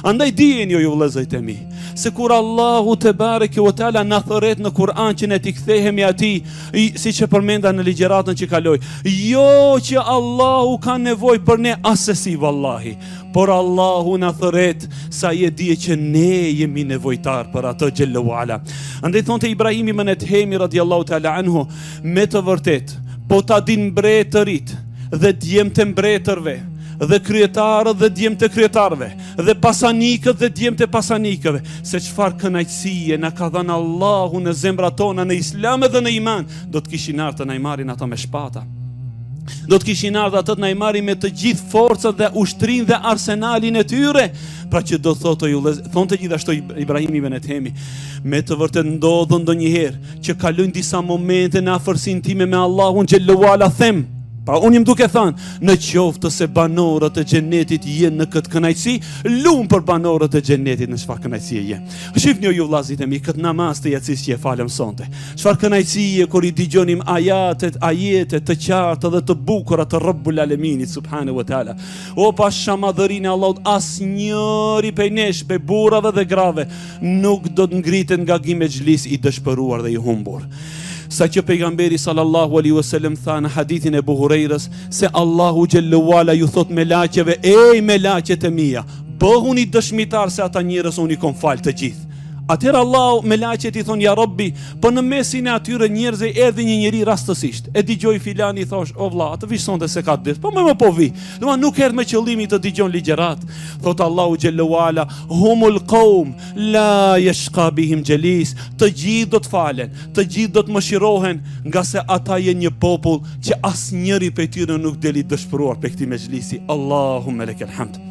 Andaj dijeni ju vëllezërit e mi, se kur Allahu te bareke ve teala na thoret në Kur'an që ne t'i kthehemi atij, siç e përmenda në ligjëratën që kaloi, jo që Allahu ka nevojë për ne asesi vallahi, por Allahu na thoret sa je dije që ne jemi nevojtar për atë xhella wala. Andaj thonte Ibrahim ibn Adhemi radiallahu taala anhu, me të vërtet, po ta din mbretërit dhe djemtë e mbretërve, dhe kryetarët dhe djemtë e kryetarëve, dhe pasanikët dhe djemtë e pasanikëve, se çfarë kënaqësie na ka dhënë Allahu në zemrat tona në Islam dhe në iman, do të kishin ardhur të na i marrin ata me shpata. Do të kishin ardhur ata të na i marrin me të gjithë forcat dhe ushtrinë dhe arsenalin e tyre. Pra që do thotë ju, thonte gjithashtu Ibrahim ibn Adhemi, me të vërtet ndodhën ndonjëherë që kalojnë disa momente në afërsinë time me Allahun xhallahu ala, them, pra unë jam duke thënë, në qoftë se banorët e xhenetit jenë në këtë kënaqësi, lum për banorët e xhenetit në çfarë kënaqësie jenë. Shihni ju vëllazërit e mi, këtë namaz të yatsis që e falëm sonte. Çfarë kënaqësie kur i dëgjonim ajete të qarta dhe të bukura të Rabbul Alaminit subhanahu wa taala. O pa shamadhërinë e Allahut, asnjëri prej nesh, pe burrave dhe grave, nuk do të ngritet nga gjimexhlis i dëshpëruar dhe i humbur. Sa që pejgamberi sallallahu alaihi wasallam tha në hadithin e Abu Hurairës se Allahu xhallahu ala ju thot me laqeve, ej me laqet e mia, bëhuni dëshmitar se ata njerëz unë i kom fal të gjithë. Atëherë Allahu me laqet i thon ja Rabbi, po në mesin e atyre njerëzve erdhi një njeri rastësisht. E dëgjoi filani i thosh, o vlla, të vish sonte se ka ditë. Po më po vi. Domethënë nuk erdh me qëllimin të dëgjon ligjërat. Thot Allahu xhallahu ala, humul qaum la yashqa bihim jalis. Të gjithë do të falen, të gjithë do të mëshirohen, nga se ata janë një popull që asnjëri prej tyre nuk deli dëshpëruar për këtë mezhlisi. Allahumma lakal hamd.